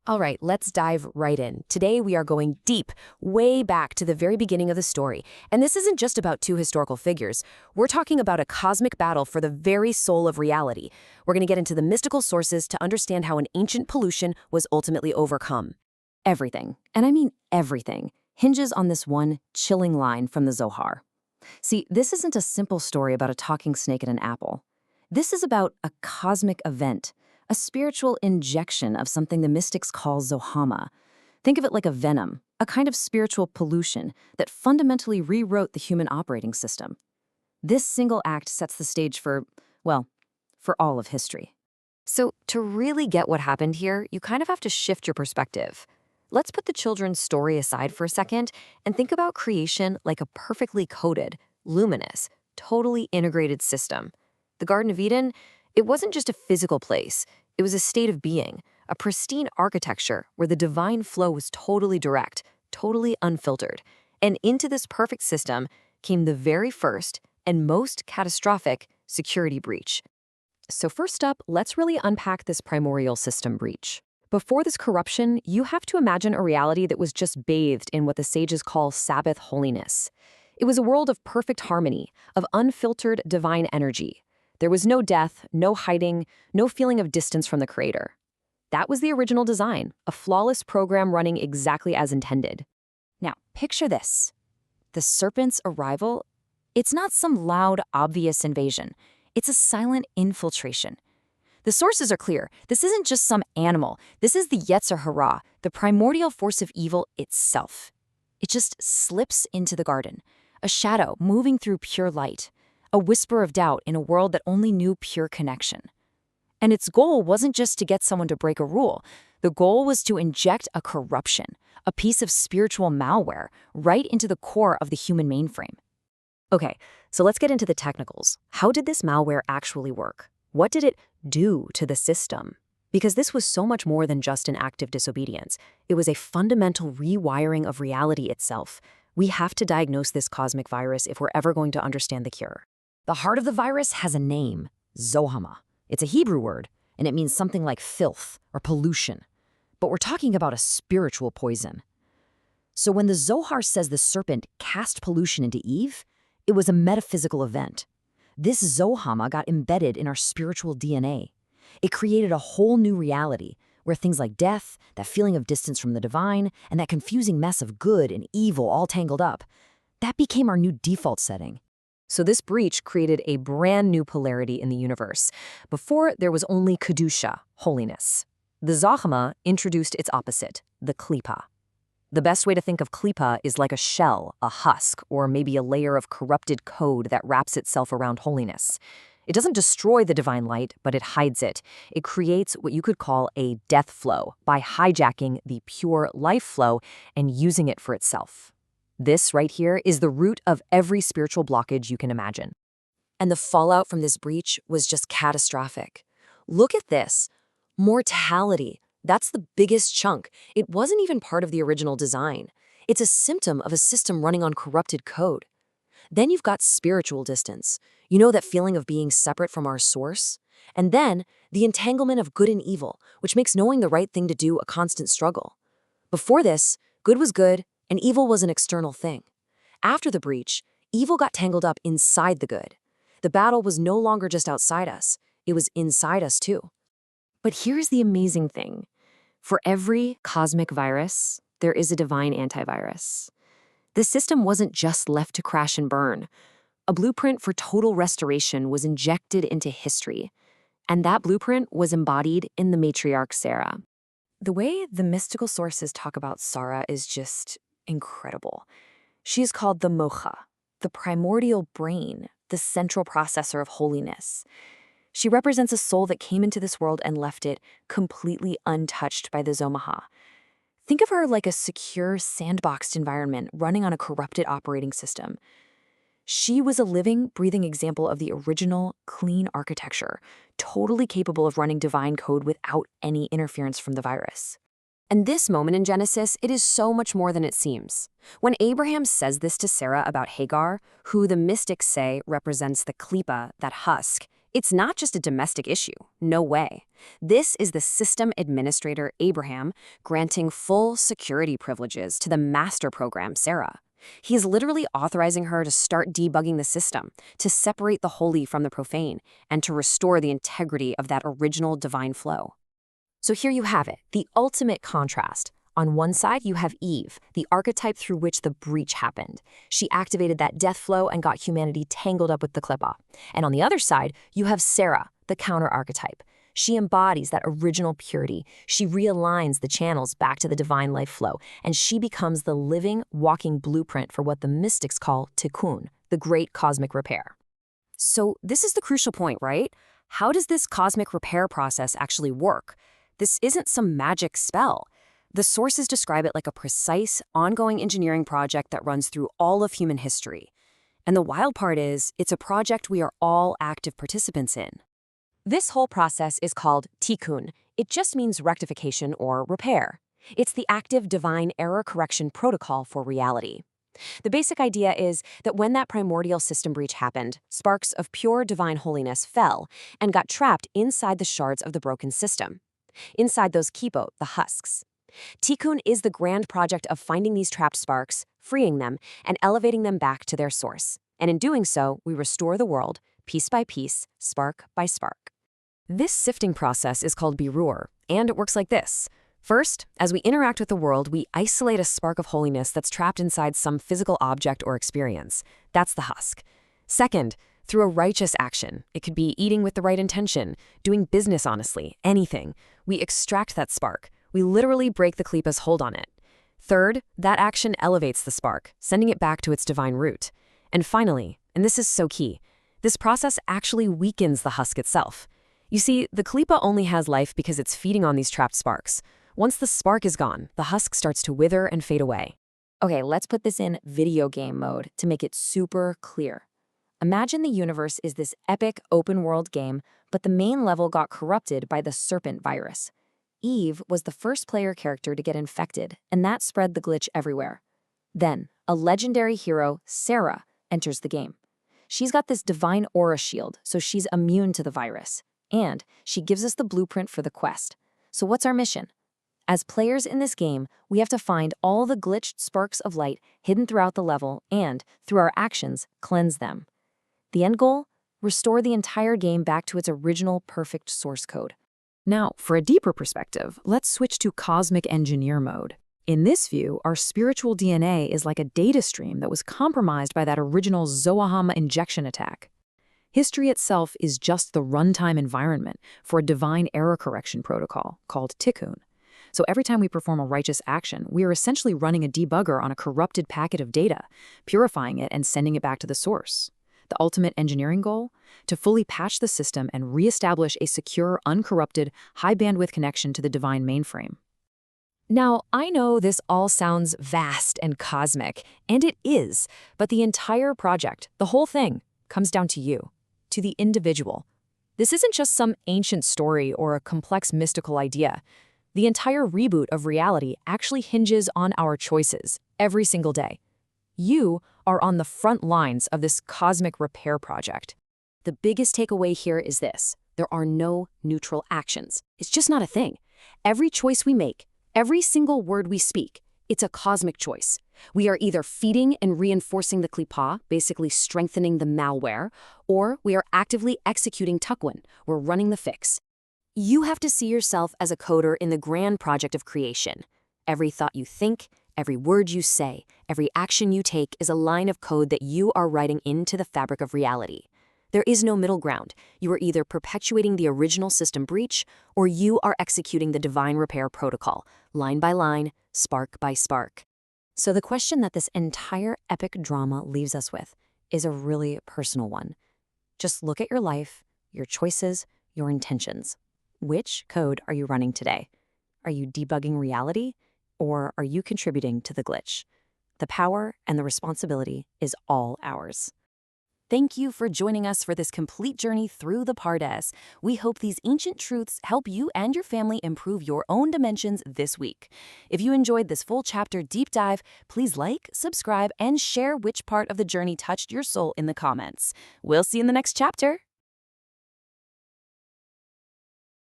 All right, let's dive right in. Today we are going deep, way back to the very beginning of the story. And this isn't just about two historical figures. We're talking about a cosmic battle for the very soul of reality. We're going to get into the mystical sources to understand how an ancient pollution was ultimately overcome. Everything, and I mean everything, hinges on this one chilling line from the Zohar. See, this isn't a simple story about a talking snake and an apple. This is about a cosmic event, a spiritual injection of something the mystics call Zohama. Think of it like a venom, a kind of spiritual pollution that fundamentally rewrote the human operating system. This single act sets the stage for, well, for all of history. So to really get what happened here, you kind of have to shift your perspective. Let's put the children's story aside for a second and think about creation like a perfectly coded, luminous, totally integrated system. The Garden of Eden, it wasn't just a physical place. It was a state of being, a pristine architecture where the divine flow was totally direct, totally unfiltered. And into this perfect system came the very first and most catastrophic security breach. So first up, let's really unpack this primordial system breach. Before this corruption, you have to imagine a reality that was just bathed in what the sages call Sabbath holiness. It was a world of perfect harmony, of unfiltered divine energy. There was no death, no hiding, no feeling of distance from the Creator. That was the original design, a flawless program running exactly as intended. Now, picture this. The serpent's arrival, it's not some loud, obvious invasion. It's a silent infiltration. The sources are clear. This isn't just some animal. This is the Yetzer Hara, the primordial force of evil itself. It just slips into the garden, a shadow moving through pure light. A whisper of doubt in a world that only knew pure connection. And its goal wasn't just to get someone to break a rule. The goal was to inject a corruption, a piece of spiritual malware, right into the core of the human mainframe. Okay, so let's get into the technicals. How did this malware actually work? What did it do to the system? Because this was so much more than just an act of disobedience. It was a fundamental rewiring of reality itself. We have to diagnose this cosmic virus if we're ever going to understand the cure. The heart of the virus has a name, Zohama. It's a Hebrew word, and it means something like filth or pollution. But we're talking about a spiritual poison. So when the Zohar says the serpent cast pollution into Eve, it was a metaphysical event. This Zohama got embedded in our spiritual DNA. It created a whole new reality where things like death, that feeling of distance from the divine, and that confusing mess of good and evil all tangled up, that became our new default setting. So this breach created a brand new polarity in the universe. Before, there was only Kedusha, holiness. The Zohama introduced its opposite, the Klipah. The best way to think of Klipah is like a shell, a husk, or maybe a layer of corrupted code that wraps itself around holiness. It doesn't destroy the divine light, but it hides it. It creates what you could call a death flow by hijacking the pure life flow and using it for itself. This right here is the root of every spiritual blockage you can imagine. And the fallout from this breach was just catastrophic. Look at this. Mortality. That's the biggest chunk. It wasn't even part of the original design. It's a symptom of a system running on corrupted code. Then you've got spiritual distance. You know that feeling of being separate from our source? And then the entanglement of good and evil, which makes knowing the right thing to do a constant struggle. Before this, good was good, and evil was an external thing. After the breach, evil got tangled up inside the good. The battle was no longer just outside us, it was inside us too. But here's the amazing thing. For every cosmic virus, there is a divine antivirus. The system wasn't just left to crash and burn. A blueprint for total restoration was injected into history, and that blueprint was embodied in the matriarch Sarah. The way the mystical sources talk about Sarah is just incredible. She is called the Mocha, the primordial brain, the central processor of holiness. She represents a soul that came into this world and left it completely untouched by the Zomaha. Think of her like a secure, sandboxed environment running on a corrupted operating system. She was a living, breathing example of the original, clean architecture, totally capable of running divine code without any interference from the virus. And this moment in Genesis, it is so much more than it seems. When Abraham says this to Sarah about Hagar, who the mystics say represents the Klipah, that husk, It's not just a domestic issue. No way. This is the system administrator, Abraham, granting full security privileges to the master program, Sarah. He is literally authorizing her to start debugging the system, to separate the holy from the profane, and to restore the integrity of that original divine flow. So here you have it, the ultimate contrast. On one side, you have Eve, the archetype through which the breach happened. She activated that death flow and got humanity tangled up with the Klipah. And on the other side, you have Sarah, the counter-archetype. She embodies that original purity. She realigns the channels back to the divine life flow, and she becomes the living, walking blueprint for what the mystics call Tikkun, the great cosmic repair. So this is the crucial point, right? How does this cosmic repair process actually work? This isn't some magic spell. The sources describe it like a precise, ongoing engineering project that runs through all of human history. And the wild part is, it's a project we are all active participants in. This whole process is called Tikkun. It just means rectification or repair. It's the active divine error correction protocol for reality. The basic idea is that when that primordial system breach happened, sparks of pure divine holiness fell and got trapped inside the shards of the broken system, inside those kippot, the husks. Tikkun is the grand project of finding these trapped sparks, freeing them, and elevating them back to their source. And in doing so, we restore the world, piece by piece, spark by spark. This sifting process is called birur, and it works like this. First, as we interact with the world, we isolate a spark of holiness that's trapped inside some physical object or experience. That's the husk. Second, through a righteous action, it could be eating with the right intention, doing business honestly, anything, we extract that spark. We literally break the Klipah's hold on it. Third, that action elevates the spark, sending it back to its divine root. And finally, and this is so key, this process actually weakens the husk itself. You see, the Klipah only has life because it's feeding on these trapped sparks. Once the spark is gone, the husk starts to wither and fade away. Okay, let's put this in video game mode to make it super clear. Imagine the universe is this epic open-world game, but the main level got corrupted by the Serpent virus. Eve was the first player character to get infected, and that spread the glitch everywhere. Then, a legendary hero, Sarah, enters the game. She's got this divine aura shield, so she's immune to the virus. And she gives us the blueprint for the quest. So what's our mission? As players in this game, we have to find all the glitched sparks of light hidden throughout the level and, through our actions, cleanse them. The end goal? Restore the entire game back to its original perfect source code. Now, for a deeper perspective, let's switch to cosmic engineer mode. In this view, our spiritual DNA is like a data stream that was compromised by that original Zohama injection attack. History itself is just the runtime environment for a divine error correction protocol called Tikkun. So every time we perform a righteous action, we are essentially running a debugger on a corrupted packet of data, purifying it and sending it back to the source. The ultimate engineering goal? To fully patch the system and reestablish a secure, uncorrupted, high-bandwidth connection to the divine mainframe. Now, I know this all sounds vast and cosmic, and it is, but the entire project, the whole thing, comes down to you, to the individual. This isn't just some ancient story or a complex mystical idea. The entire reboot of reality actually hinges on our choices, every single day. You are on the front lines of this cosmic repair project. The biggest takeaway here is this: there are no neutral actions. It's just not a thing. Every choice we make, every single word we speak, it's a cosmic choice. We are either feeding and reinforcing the Klipah, basically strengthening the malware, or we are actively executing Tikkun, we're running the fix. You have to see yourself as a coder in the grand project of creation. Every thought you think, every word you say, every action you take is a line of code that you are writing into the fabric of reality. There is no middle ground. You are either perpetuating the original system breach, or you are executing the divine repair protocol, line by line, spark by spark. So the question that this entire epic drama leaves us with is a really personal one. Just look at your life, your choices, your intentions. Which code are you running today? Are you debugging reality, or are you contributing to the glitch? The power and the responsibility is all ours. Thank you for joining us for this complete journey through the Pardes. We hope these ancient truths help you and your family improve your own dimensions this week. If you enjoyed this full chapter deep dive, please like, subscribe, and share which part of the journey touched your soul in the comments. We'll see you in the next chapter.